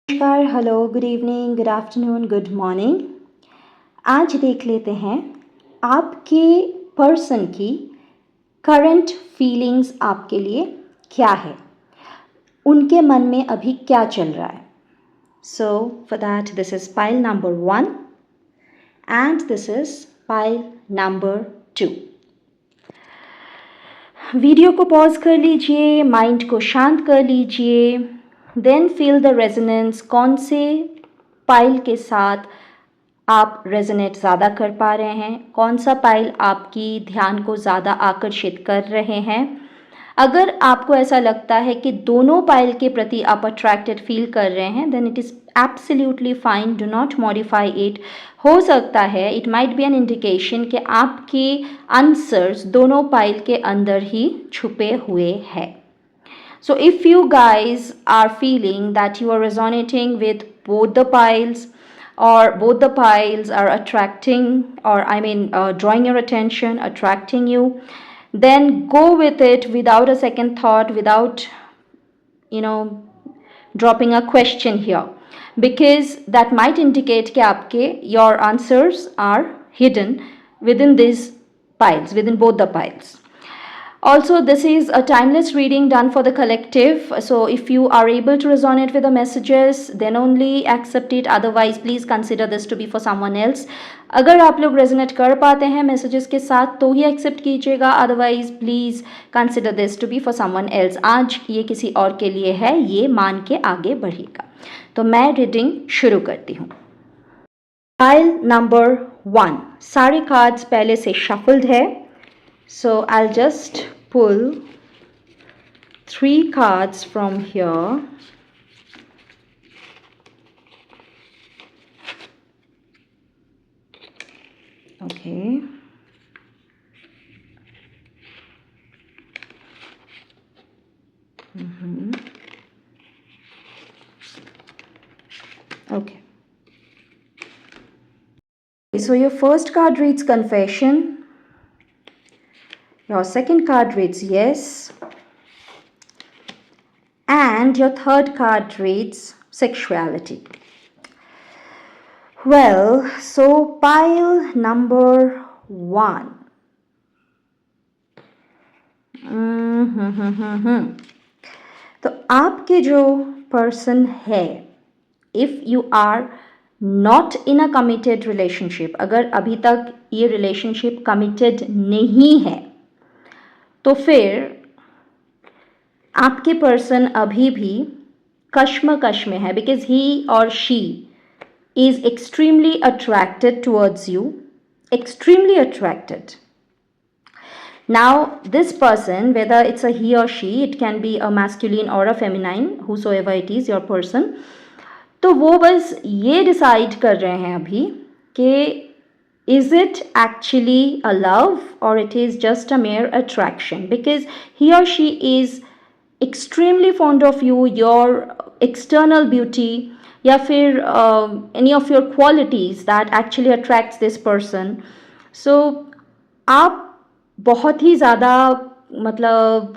नमस्कार, hello, good evening, good afternoon, good morning. आज देख लेते हैं आपके पर्सन की करंट फीलिंग्स आपके लिए क्या है, उनके मन में अभी क्या चल रहा है। So for that this is pile number 1 and this is pile number 2। Video को पॉज कर लीजिए, माइंड को शांत कर लीजिए, देन फील द रेजोनेंस। कौन से पाइल के साथ आप रेजोनेट ज़्यादा कर पा रहे हैं, कौन सा पाइल आपकी ध्यान को ज़्यादा आकर्षित कर रहे हैं। अगर आपको ऐसा लगता है कि दोनों पाइल के प्रति आप अट्रैक्टेड फील कर रहे हैं, then it is absolutely fine, do not modify it. हो सकता है it might be an indication कि आपके आंसर्स दोनों पाइल के अंदर ही छुपे हुए हैं। So if you guys are feeling that you are resonating with both the piles, or both the piles are attracting, or drawing your attention, attracting you, then go with it without a second thought, without dropping a question here, because that might indicate कि आपके your answers are hidden within these piles, within both the piles. Also, this is a timeless reading done for the collective. So if you are able to resonate with the messages, then only accept it. Otherwise, please consider this to be for someone else. अगर आप लोग resonate कर पाते हैं messages के साथ तो ही एक्सेप्ट कीजिएगा, otherwise please consider this to be for someone else. आज ये किसी और के लिए है, ये मान के आगे बढ़िएगा। तो मैं रीडिंग शुरू करती हूँ। पाइल नंबर 1, सारे कार्ड्स पहले से शफल्ड है, so I'll just pull 3 cards from here. Okay. Okay. So your first card reads confession. Your second card reads yes. And your third card reads sexuality. Well, so pile number 1. तो आपके जो person है, if you are not in a committed relationship, अगर अभी तक ये relationship committed नहीं है, तो फिर आपके पर्सन अभी भी कश्मकश में है, बिकॉज ही और she is extremely attracted towards you, extremely attracted. Now this person, whether it's a he or she, it can be a masculine or a feminine, whosoever it is your person, तो वो बस ये decide कर रहे हैं अभी कि is it actually a love or it is just a mere attraction, because he or she is extremely fond of you, your external beauty, या फिर any of your qualities that actually attracts this person. So आप बहुत ही ज़्यादा मतलब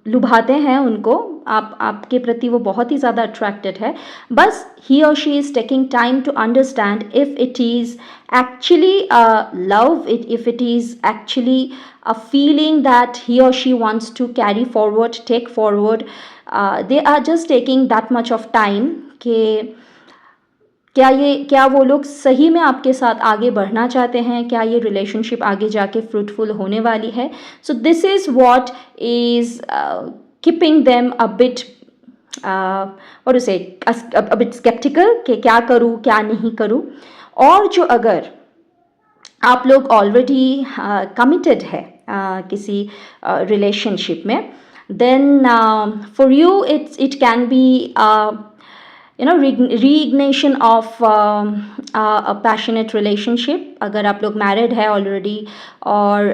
लुभाते हैं उनको, आपके प्रति वो बहुत ही ज़्यादा अट्रैक्टेड है. बस ही और she is taking time to understand if it is actually love, if it is actually a feeling that he or she wants to carry forward, take forward. They are just taking that much of time कि क्या वो लोग सही में आपके साथ आगे बढ़ना चाहते हैं, क्या ये रिलेशनशिप आगे जाके फ्रूटफुल होने वाली है. So this is what is keeping them a bit और उसे अ बिट स्केप्टिकल कि क्या करूँ क्या नहीं करूँ. और जो अगर आप लोग ऑलरेडी कमिटेड है किसी रिलेशनशिप में, then for you it can be reignition of a passionate relationship. अगर आप लोग मैरिड है ऑलरेडी और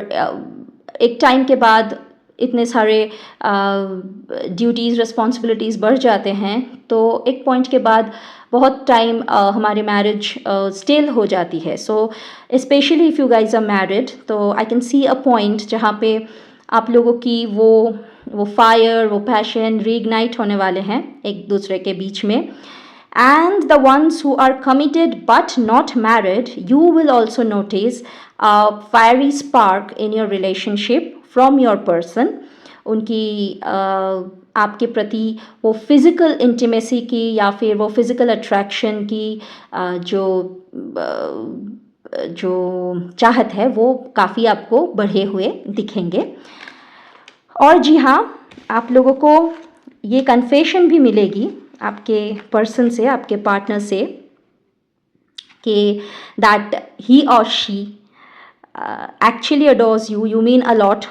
एक टाइम के बाद इतने सारे ड्यूटीज़ रिस्पॉन्सिबिलिटीज़ बढ़ जाते हैं, तो एक पॉइंट के बाद बहुत टाइम हमारी मैरिज स्टेल हो जाती है. So specially if you guys are married, तो I can see a point जहाँ पे आप लोगों की वो फायर, वो पैशन रीइग्नाइट होने वाले हैं एक दूसरे के बीच में. And the ones who are committed but not married, you will also notice a fiery spark in your relationship from your person. उनकी आपके प्रति वो फिज़िकल इंटीमेसी की या फिर वो फिज़िकल अट्रैक्शन की जो चाहत है वो काफ़ी आपको बढ़े हुए दिखेंगे। और जी हाँ, आप लोगों को ये कन्फेशन भी मिलेगी आपके पर्सन से, आपके पार्टनर से, कि दैट ही और she actually adores you, you mean a lot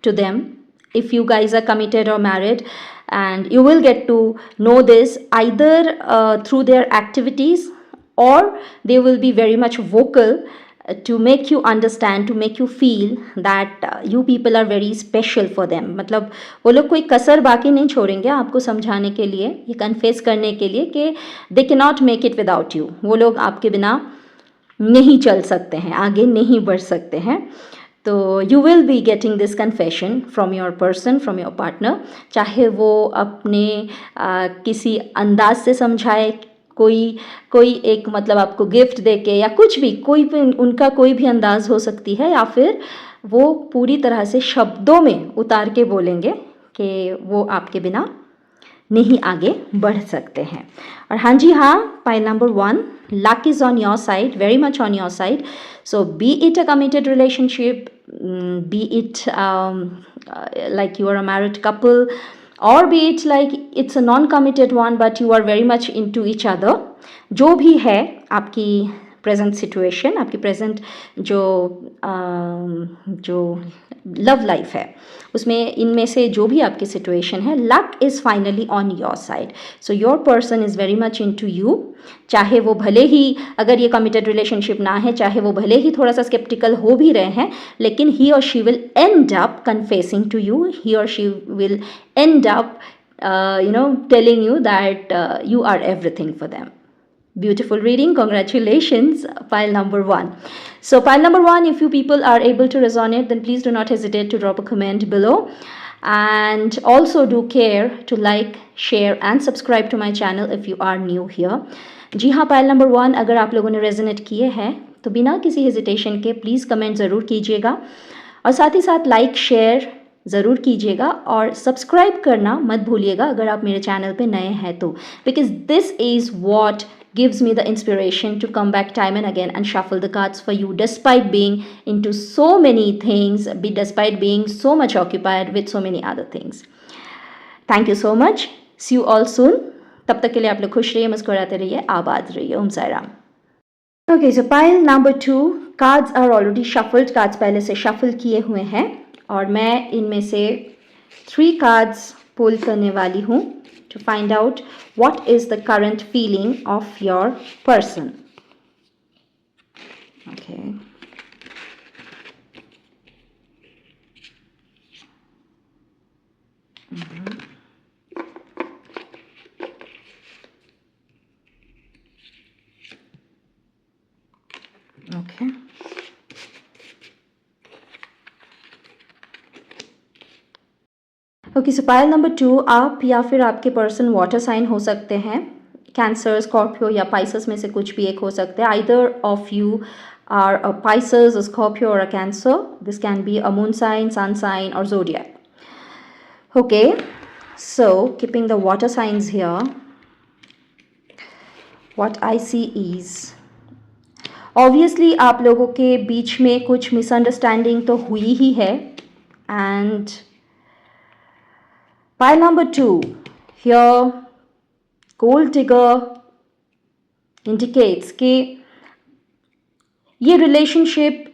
to them. If you guys are committed or married, and you will get to know this either through their activities, or they will be very much vocal to make you understand, to make you feel that you people are very special for them. मतलब वो लोग कोई कसर बाकी नहीं छोड़ेंगे आपको समझाने के लिए, ये कन्फेस करने के लिए कि they cannot make it without you. वो लोग आपके बिना नहीं चल सकते हैं, आगे नहीं बढ़ सकते हैं। तो you will be getting this confession from your person, from your partner, चाहे वो अपने किसी अंदाज से समझाए, कोई एक मतलब आपको गिफ्ट दे के, या कुछ भी, कोई भी उनका कोई भी अंदाज हो सकती है, या फिर वो पूरी तरह से शब्दों में उतार के बोलेंगे कि वो आपके बिना नहीं आगे बढ़ सकते हैं। और हाँ जी हाँ, pile number 1, luck is on your side, very much on your side. So be it a committed relationship, be it like you are a married couple, or be it like it's a non-committed one but you are very much into each other, जो भी है आपकी present situation, आपकी present जो love life है उसमें, इनमें से जो भी आपकी सिचुएशन है, luck is finally on your side. So your person is very much into you. चाहे वो भले ही, अगर ये कमिटेड रिलेशनशिप ना है, चाहे वो भले ही थोड़ा सा स्केप्टिकल हो भी रहे हैं, लेकिन ही और she will end up confessing to you. He और she will end up telling you that you are everything for them. Beautiful reading. Congratulations, pile number 1. So pile number 1, if you people are able to resonate, then please do not hesitate to drop a comment below, and also do care to like, share and subscribe to my channel if you are new here. जी हाँ, pile number 1 अगर आप लोगों ने resonate किए हैं तो बिना किसी हेजिटेशन के प्लीज़ कमेंट ज़रूर कीजिएगा, और साथ ही साथ लाइक शेयर ज़रूर कीजिएगा, और सब्सक्राइब करना मत भूलिएगा अगर आप मेरे चैनल पे नए हैं तो, because this is what gives me the inspiration to come back time and again and shuffle the cards for you, despite being into so many things, despite being so much occupied with so many other things. Thank you so much. See you all soon. तब तक के लिए आप लोग खुश रहिए, मुस्कुराते रहिए, आबाद रहिए. ओम Sai Ram. Okay, so pile number 2, cards are already shuffled. cards पहले से shuffle किए हुए हैं, और मैं इनमें से 3 cards pull करने वाली हूँ to find out what is the current feeling of your person. Okay. Okay. Okay, so pile number 2, आप या फिर आपके पर्सन वाटर साइन हो सकते हैं, कैंसर, स्कॉर्पियो या पाइसस में से कुछ भी एक हो सकते हैं. Either of you are a Pisces, a Scorpio और a Cancer. This can be a moon sign, sun sign और zodiac. Okay, so keeping the water signs here, what I see is, obviously आप लोगों के बीच में कुछ misunderstanding तो हुई ही है. And pile number 2, here gold digger indicates कि ये रिलेशनशिप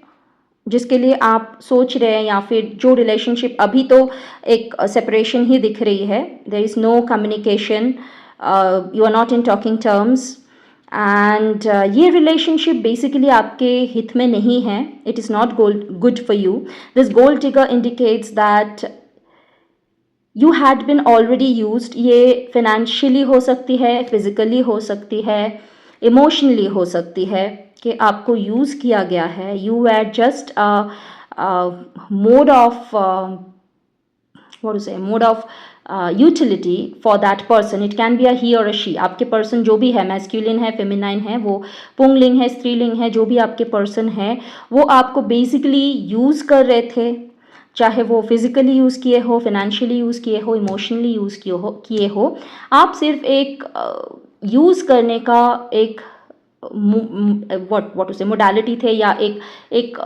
जिसके लिए आप सोच रहे हैं, या फिर जो रिलेशनशिप अभी तो एक सेपरेशन ही दिख रही है, there is no communication, you are not in talking terms, and ये रिलेशनशिप बेसिकली आपके हित में नहीं है. It is not good for you. This gold digger indicates that you had been already used. ये फिनेंशियली हो सकती है, फिजिकली हो सकती है, इमोशनली हो सकती है, कि आपको यूज़ किया गया है. You are just mode of mode of utility for that person. It can be a he और अ शी. आपके पर्सन जो भी है, मैस्कुलिन है, फेमिनाइन है, वो पुंगलिंग है, स्त्रीलिंग है, जो भी आपके पर्सन है वो आपको बेसिकली यूज़ कर रहे थे, चाहे वो फिजिकली यूज़ किए हो, फाइनेंशियली यूज़ किए हो, इमोशनली यूज़ किए हो. आप सिर्फ एक यूज़ करने का एक व्हाट उसे मोडालिटी थे, या एक एक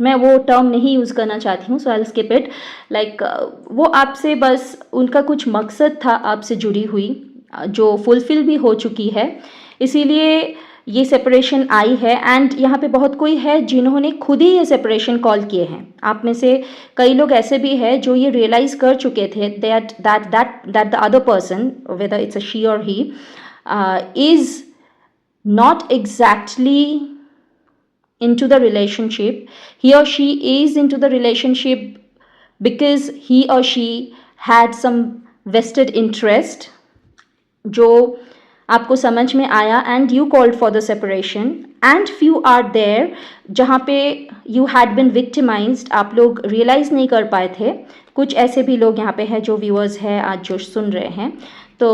मैं वो टर्म नहीं यूज़ करना चाहती हूँ, so I will skip it. Like वो आपसे बस उनका कुछ मकसद था आपसे जुड़ी हुई, जो फुलफिल भी हो चुकी है, इसीलिए ये सेपरेशन आई है. एंड यहाँ पे बहुत कोई है जिन्होंने खुद ही ये सेपरेशन कॉल किए हैं. आप में से कई लोग ऐसे भी हैं जो ये रियलाइज़ कर चुके थे that the other person, whether it's a she और ही, is not exactly into the relationship. He or she is into the relationship because he or she had some vested interest जो आपको समझ में आया, and you called for the separation. And few are there जहाँ पे you had been victimized, आप लोग realize नहीं कर पाए थे. कुछ ऐसे भी लोग यहाँ पे हैं जो viewers हैं आज जो सुन रहे हैं, तो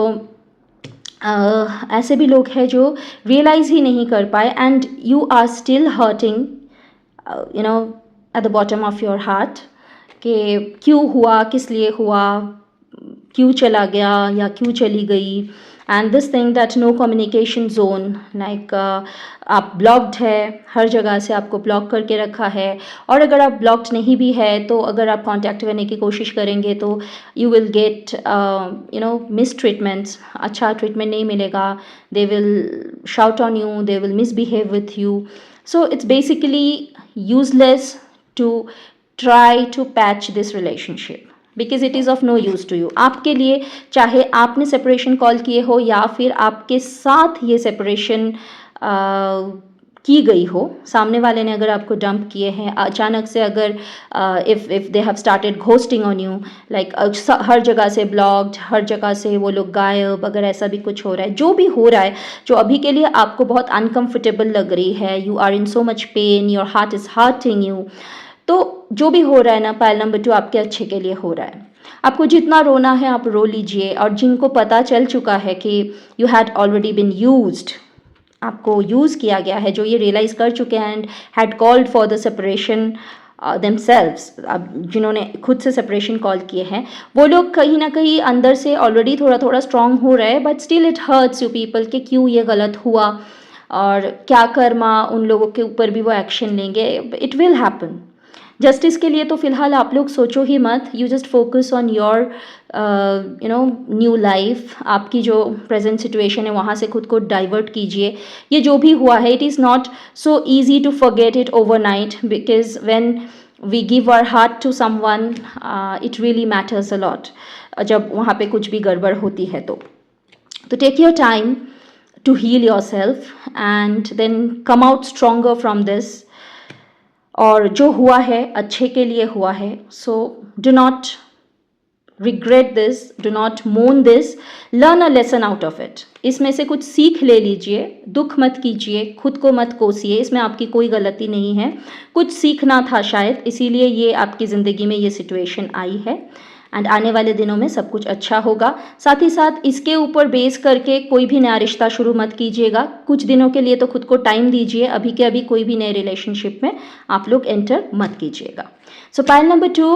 ऐसे भी लोग हैं जो रियलाइज़ ही नहीं कर पाए, and you are still hurting you know at the bottom of your heart, कि क्यों हुआ, किस लिए हुआ, क्यों चला गया या क्यों चली गई. And this thing that no communication zone, like आप ब्लॉक्ड है, हर जगह से आपको ब्लॉक करके रखा है. और अगर आप ब्लॉक्ड नहीं भी है तो अगर आप कांटेक्ट करने की कोशिश करेंगे तो you will get mistreatments. अच्छा ट्रीटमेंट नहीं मिलेगा. They will shout on you, they will misbehave with you. So it's basically useless to try to patch this relationship because it is of no use to you. आपके लिए, चाहे आपने separation call किए हो या फिर आपके साथ ये सेपरेशन की गई हो, सामने वाले ने अगर आपको डंप किए हैं अचानक से, अगर if they have started ghosting on you, like हर जगह से ब्लॉक्ड, हर जगह से वो लोग गायब, अगर ऐसा भी कुछ हो रहा है, जो भी हो रहा है जो अभी के लिए आपको बहुत अनकम्फर्टेबल लग रही है, you are in so much pain, your heart is hurting you, तो जो भी हो रहा है ना, पाइल नंबर 2 आपके अच्छे के लिए हो रहा है. आपको जितना रोना है आप रो लीजिए. और जिनको पता चल चुका है कि you had already been used, आपको यूज़ किया गया है, जो ये रियलाइज़ कर चुके हैं and had called for the separation themselves, अब जिन्होंने खुद से सेपरेशन कॉल किए हैं, वो लोग कहीं ना कहीं अंदर से ऑलरेडी थोड़ा थोड़ा स्ट्रांग हो रहे हैं, but still it hurts you people कि क्यों ये गलत हुआ और क्या कर्मा उन लोगों के ऊपर भी वो एक्शन लेंगे. It will happen. जस्टिस के लिए तो फ़िलहाल आप लोग सोचो ही मत. You just focus on your new life. आपकी जो प्रेजेंट सिचुएशन है वहाँ से खुद को डाइवर्ट कीजिए. ये जो भी हुआ है, it is not so easy to forget it overnight, because when we give our heart to someone, it really matters a lot. जब वहाँ पे कुछ भी गड़बड़ होती है तो take your time to heal yourself and then come out stronger from this. और जो हुआ है अच्छे के लिए हुआ है. So do not regret this, do not moan this, learn a lesson out of it. इसमें से कुछ सीख ले लीजिए. दुख मत कीजिए, खुद को मत कोसिए, इसमें आपकी कोई गलती नहीं है. कुछ सीखना था शायद, इसीलिए ये आपकी ज़िंदगी में ये सिचुएशन आई है. एंड आने वाले दिनों में सब कुछ अच्छा होगा. साथ ही साथ इसके ऊपर बेस करके कोई भी नया रिश्ता शुरू मत कीजिएगा. कुछ दिनों के लिए तो खुद को टाइम दीजिए. अभी के अभी कोई भी नए रिलेशनशिप में आप लोग एंटर मत कीजिएगा. सो pile number 2,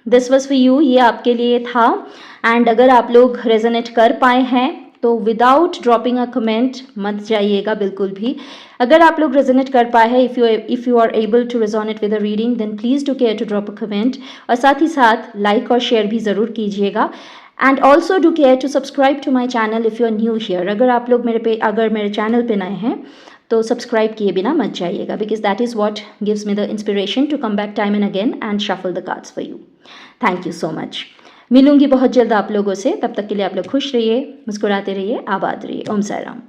this was for you. ये आपके लिए था. एंड अगर आप लोग रेजोनेट कर पाए हैं तो विदाउट ड्रॉपिंग अ कमेंट मत जाइएगा बिल्कुल भी. अगर आप लोग रेजोनेट कर पाए हैं, if you are able to resonate with a reading, then please do care to drop a comment. और साथ ही साथ लाइक और शेयर भी ज़रूर कीजिएगा. And also do care to subscribe to my channel if you are new here. अगर आप लोग मेरे चैनल पे नए हैं तो सब्सक्राइब किए बिना मत जाइएगा, because that is what gives me the inspiration to come back time and again and shuffle the cards for you. Thank you so much. मिलूंगी बहुत जल्द आप लोगों से. तब तक के लिए आप लोग खुश रहिए, मुस्कुराते रहिए, आबाद रहिए. ओम साई राम.